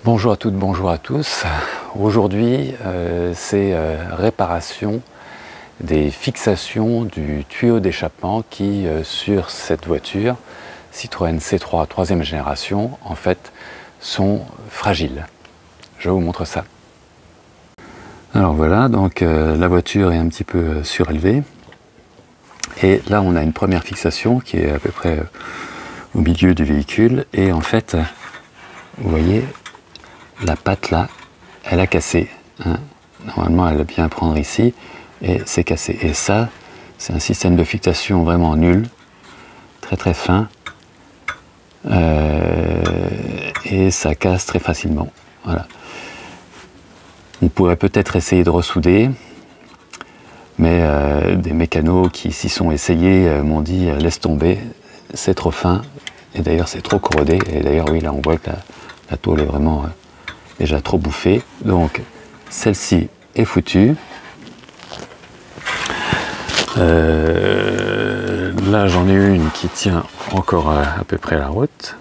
Bonjour à toutes, bonjour à tous. Aujourd'hui, c'est réparation des fixations du tuyau d'échappement qui, sur cette voiture, Citroën C3 troisième génération, en fait, sont fragiles. Je vous montre ça. Alors voilà, donc la voiture est un petit peu surélevée. Et là, on a une première fixation qui est à peu près au milieu du véhicule. Et en fait, vous voyez, la patte là, elle a cassé. Hein. Normalement, elle doit bien prendre ici, et c'est cassé. Et ça, c'est un système de fixation vraiment nul, très très fin, et ça casse très facilement. Voilà. On pourrait peut-être essayer de ressouder, mais des mécanos qui s'y sont essayés m'ont dit laisse tomber, c'est trop fin, et d'ailleurs c'est trop corrodé. Et d'ailleurs oui, là on voit que la tôle est vraiment déjà trop bouffée. Donc celle-ci est foutue. Là j'en ai une qui tient encore à peu près la route.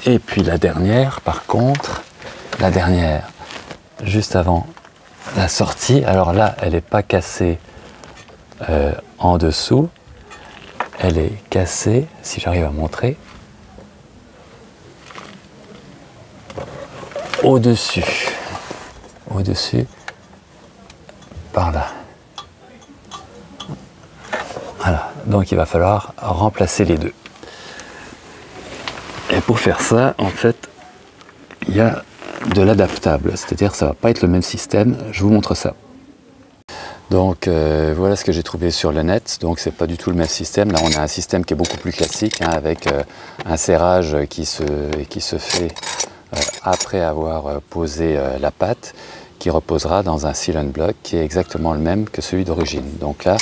Et puis la dernière, par contre, la dernière juste avant la sortie, alors là elle n'est pas cassée en dessous, elle est cassée, si j'arrive à montrer, au-dessus, par là. Voilà, donc il va falloir remplacer les deux. Et pour faire ça, en fait, il y a de l'adaptable, c'est-à-dire que ça va pas être le même système. Je vous montre ça. Donc voilà ce que j'ai trouvé sur le net. Donc c'est pas du tout le même système. Là on a un système qui est beaucoup plus classique, hein, avec un serrage qui se fait après avoir posé la patte, qui reposera dans un seal and block qui est exactement le même que celui d'origine. Donc là,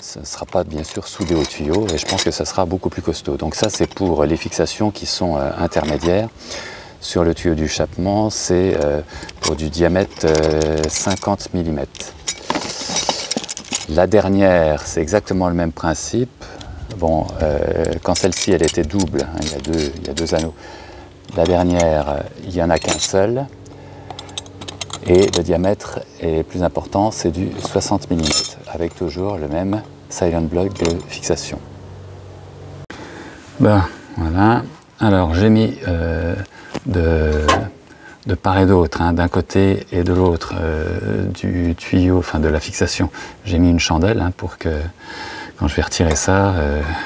ça ne sera pas bien sûr soudé au tuyau, et je pense que ça sera beaucoup plus costaud. Donc ça c'est pour les fixations qui sont intermédiaires. Sur le tuyau d'échappement, c'est pour du diamètre 50 mm. La dernière, c'est exactement le même principe. Bon, quand celle-ci elle était double, hein, il y a deux anneaux. La dernière, il n'y en a qu'un seul. Et le diamètre est plus important, c'est du 60 mm, avec toujours le même silent block de fixation. Ben voilà, alors j'ai mis de part et d'autre, hein, d'un côté et de l'autre du tuyau, enfin de la fixation, j'ai mis une chandelle, hein, pour que quand je vais retirer ça,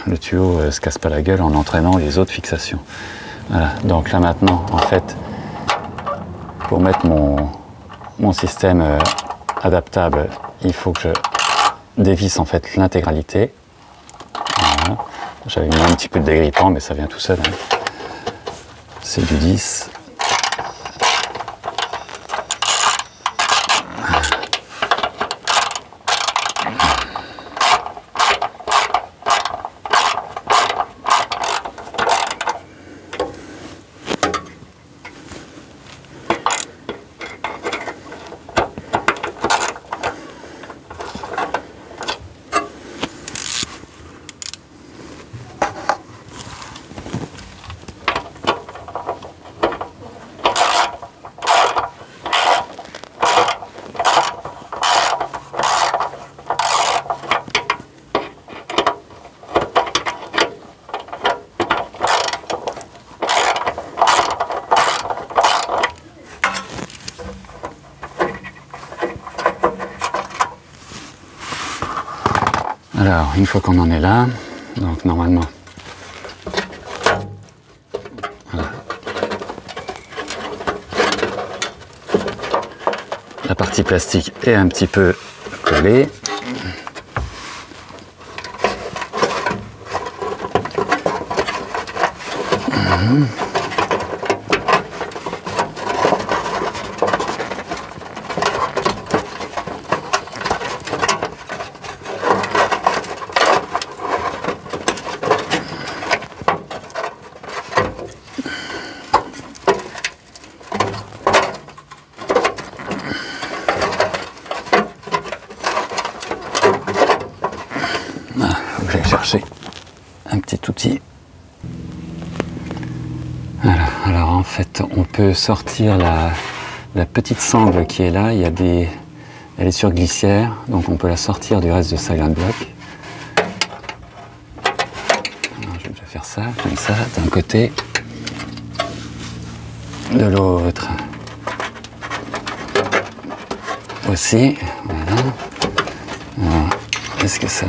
le tuyau se casse pas la gueule en entraînant les autres fixations. Voilà, donc là maintenant, en fait, pour mettre mon système adaptable, il faut que je dévisse en fait l'intégralité. Voilà. J'avais mis un petit peu de dégrippant, mais ça vient tout seul. Hein. C'est du 10. Alors, une fois qu'on en est là, donc normalement, voilà. La partie plastique est un petit peu collée. chercher un petit outil. Voilà, alors en fait, on peut sortir la petite sangle qui est là. Elle est sur glissière, donc on peut la sortir du reste de Silent Block. Alors, je vais déjà faire ça, comme ça, d'un côté, de l'autre. Aussi, voilà. Est-ce que ça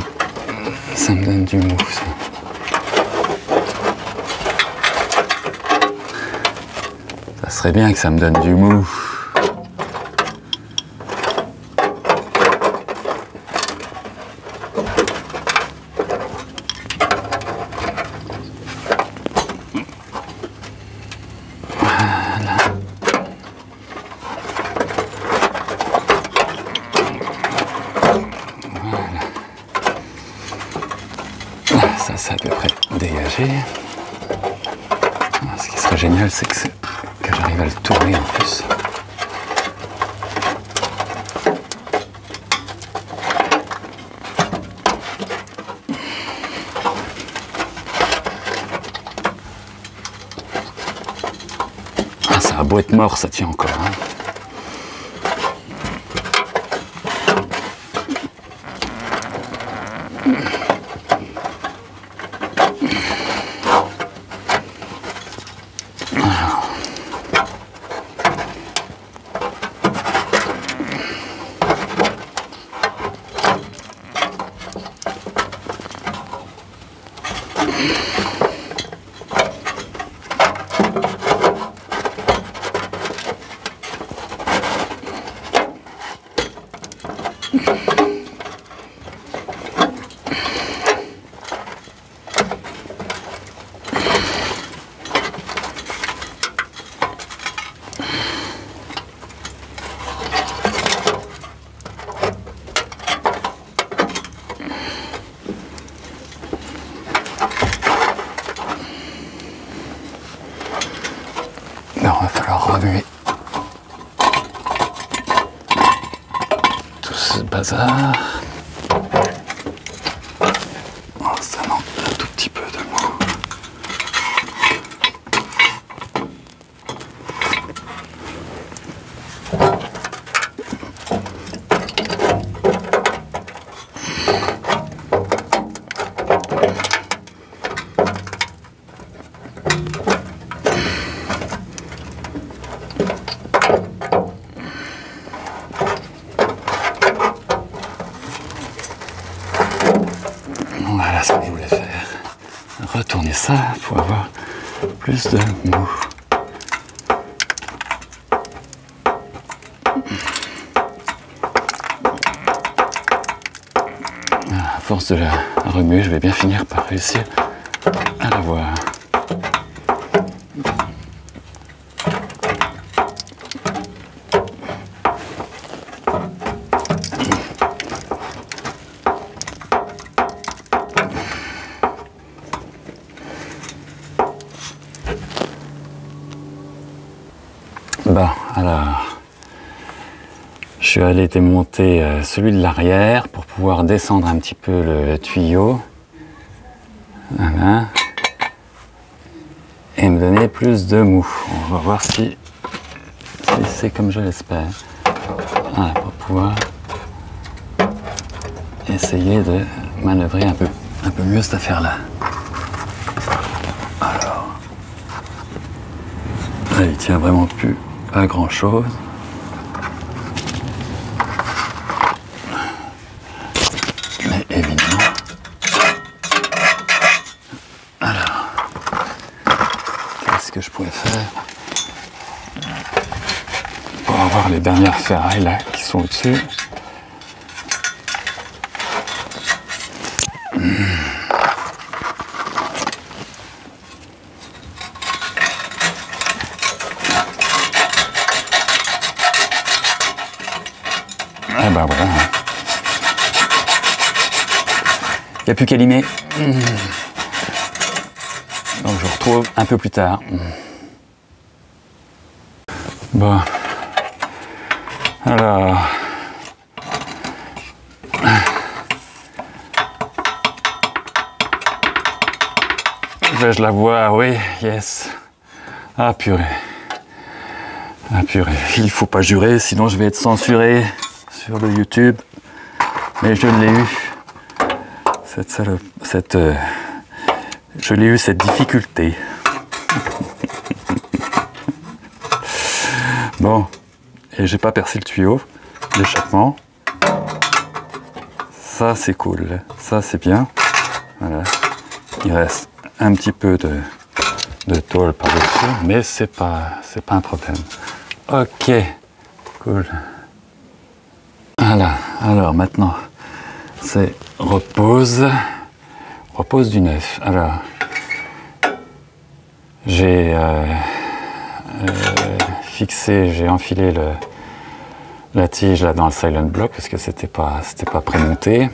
me donne du mou, ça? Ça serait bien que ça me donne du mou. Ça, c'est à peu près dégagé. Ce qui serait génial, c'est que j'arrive à le tourner en plus. Ah, ça a beau être mort, ça tient encore. Hein. Alors, il va falloir remuer tout ce bazar. Oh, ça manque un tout petit peu de mou. Voilà ce que je voulais faire. Retourner ça pour avoir plus de mou. À force de la remuer, je vais bien finir par réussir à la voir. Bon, alors, je suis allé démonter celui de l'arrière pour pouvoir descendre un petit peu le tuyau. Voilà. Et me donner plus de mou. On va voir si c'est comme je l'espère. Voilà, pour pouvoir essayer de manœuvrer un peu mieux cette affaire-là. Alors, là, il tient vraiment plus à grand chose. Mais évidemment. Alors, qu'est-ce que je pourrais faire pour avoir les dernières ferrailles là qui sont au-dessus? Et ben voilà. Il n'y a plus qu'à limer. Donc je vous retrouve un peu plus tard. Bon. Alors. Vais-je la voir? Oui, yes. Ah purée. Ah purée, il faut pas jurer, sinon je vais être censuré sur le YouTube. Mais je l'ai eu, je l'ai eu cette difficulté. Bon, et j'ai pas percé le tuyau d'échappement. Ça c'est cool, ça c'est bien. Voilà, il reste un petit peu de tôle par-dessus, mais c'est pas un problème. Ok, cool. Voilà, alors maintenant c'est repose du neuf. Alors j'ai j'ai enfilé la tige là dans le silent block parce que c'était pas prémonté.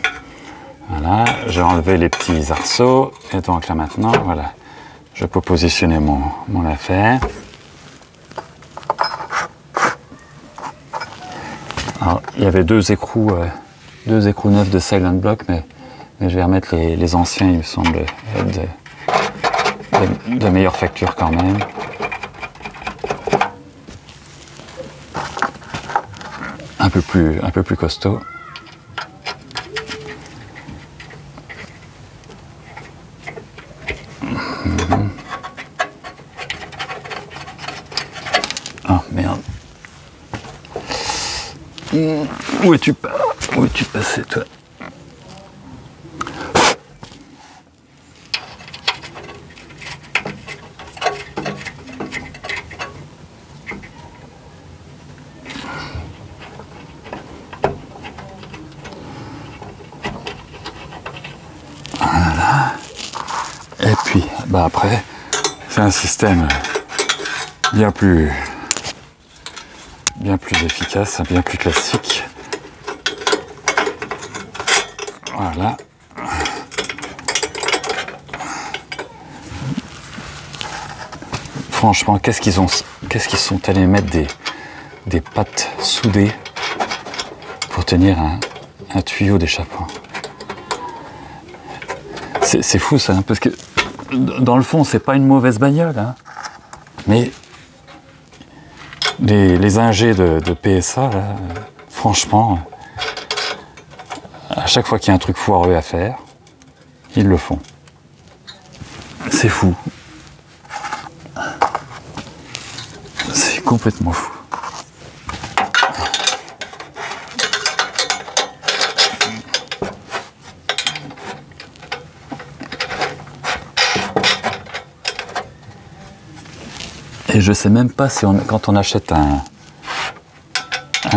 Voilà, j'ai enlevé les petits arceaux et donc là maintenant, voilà, je peux positionner mon affaire. Alors, il y avait deux écrous neufs de silent block, mais je vais remettre les anciens, il me semble, de meilleure facture quand même. Un peu plus costaud. Oh merde. Où es-tu passé toi? Voilà. Et puis, bah après, c'est un système bien plus efficace, bien plus classique. Voilà. Franchement, qu'est-ce qu'ils sont allés mettre des pattes soudées pour tenir un tuyau d'échappement. C'est fou ça, hein, parce que dans le fond, c'est pas une mauvaise bagnole, hein, mais les ingés de PSA, là, franchement, à chaque fois qu'il y a un truc foireux à faire, ils le font. C'est fou. C'est complètement fou. Et je sais même pas si quand on achète un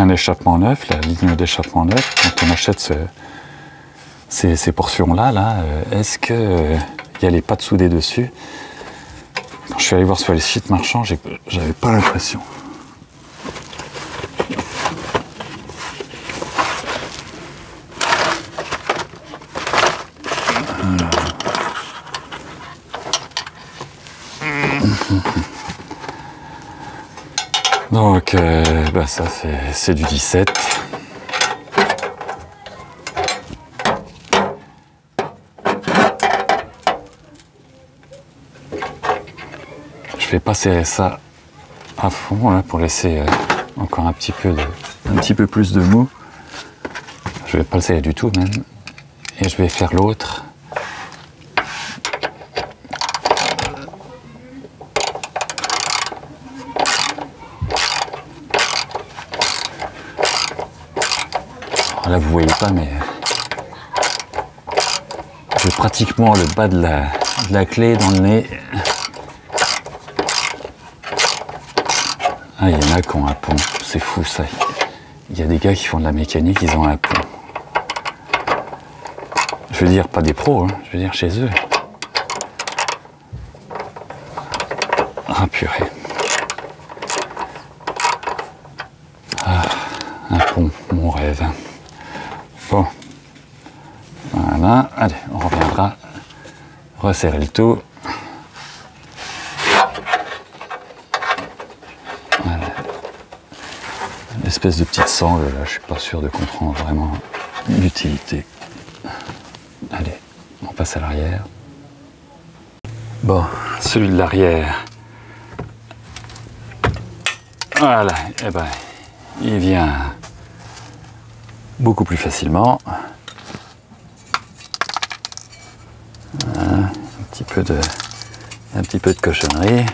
échappement neuf, la ligne d'échappement neuf, quand on achète ces portions-là, est-ce qu'il y a les pattes soudées dessus? Quand je suis allé voir sur les sites marchands, j'avais pas l'impression. Donc, bah ça c'est du 17. Je vais pas serrer ça à fond là pour laisser encore un petit peu plus de mou. Je vais pas le serrer du tout même. Et je vais faire l'autre. Là vous voyez pas, mais j'ai pratiquement le bas de la clé dans le nez. Ah, il y en a qui ont un pont, c'est fou ça. Il y a des gars qui font de la mécanique, ils ont un pont. Je veux dire, pas des pros, hein, je veux dire chez eux. Ah purée. Ah, un pont, mon rêve. Bon, voilà, allez, on reviendra resserrer le tout. Voilà. L'espèce de petite sangle, là, je suis pas sûr de comprendre vraiment l'utilité. Allez, on passe à l'arrière. Bon, celui de l'arrière. Voilà, et ben, il vient beaucoup plus facilement. Voilà, un petit peu de cochonnerie.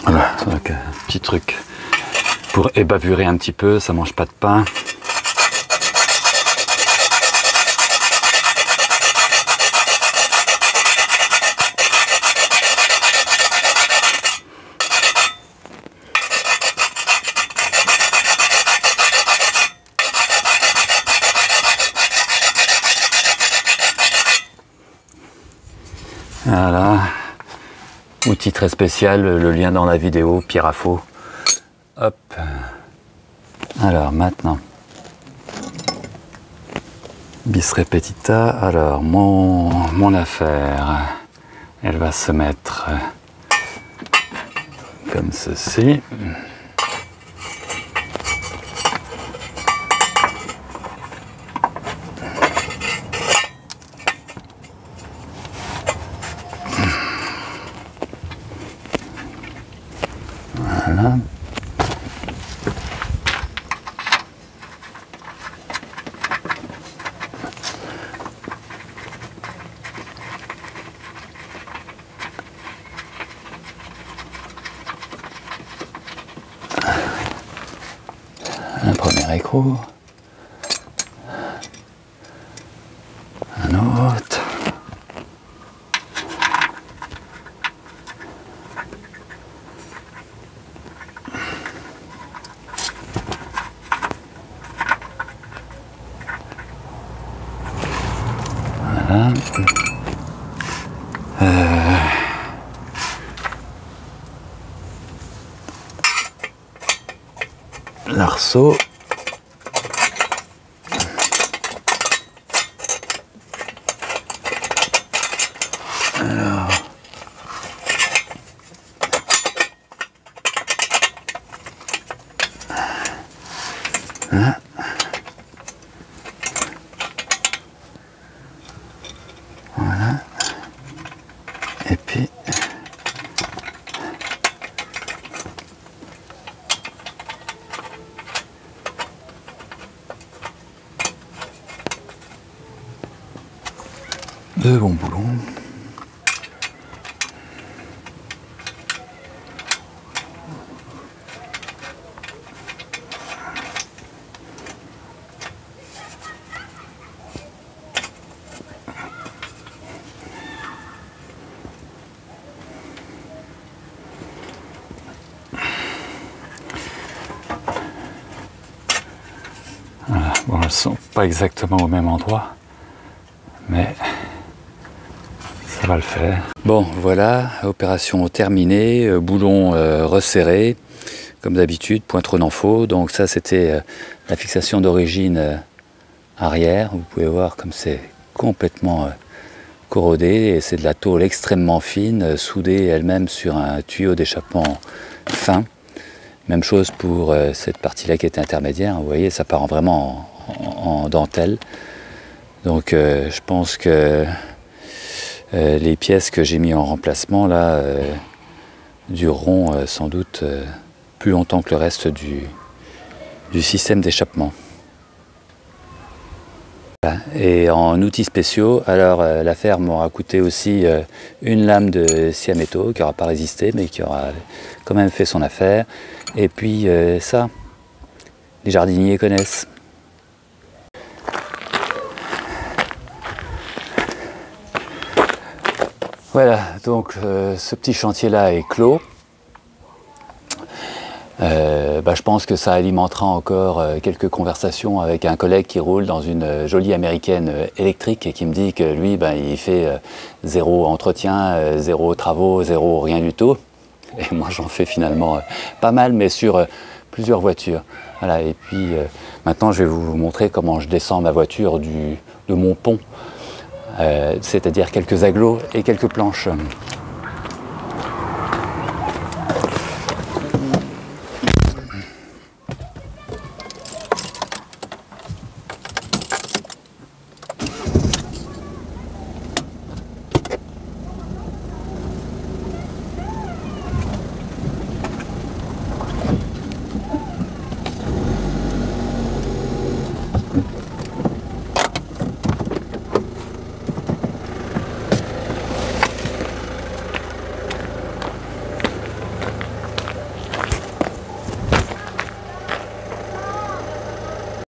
Voilà, donc un petit truc pour ébavurer un petit peu, ça mange pas de pain. Voilà, outil très spécial, le lien dans la vidéo, pierre à faux. Hop. Alors maintenant, bis repetita. Alors mon affaire, elle va se mettre comme ceci. Voilà. Un premier écrou. Un autre. Voilà. L'arceau. Alors. Hein. Voilà. Et puis deux bons boulons. Voilà. Bon, elles sont pas exactement au même endroit, mais ça va le faire. Bon, voilà, opération terminée, boulon resserré, comme d'habitude, pointron en faux. Donc ça, c'était la fixation d'origine arrière. Vous pouvez voir comme c'est complètement corrodé, et c'est de la tôle extrêmement fine, soudée elle-même sur un tuyau d'échappement fin. Même chose pour cette partie-là qui était intermédiaire. Vous voyez, ça part vraiment en dentelle. Donc je pense que les pièces que j'ai mis en remplacement là dureront sans doute plus longtemps que le reste du système d'échappement. Voilà. Et en outils spéciaux, alors l'affaire m'aura coûté aussi une lame de scie à métaux qui n'aura pas résisté mais qui aura quand même fait son affaire. Et puis ça, les jardiniers connaissent. Voilà, donc ce petit chantier-là est clos. Je pense que ça alimentera encore quelques conversations avec un collègue qui roule dans une jolie américaine électrique et qui me dit que lui, il fait zéro entretien, zéro travaux, zéro rien du tout. Et moi, j'en fais finalement pas mal, mais sur plusieurs voitures. Voilà, et puis maintenant, je vais vous montrer comment je descends ma voiture de mon pont, c'est-à-dire quelques agglos et quelques planches.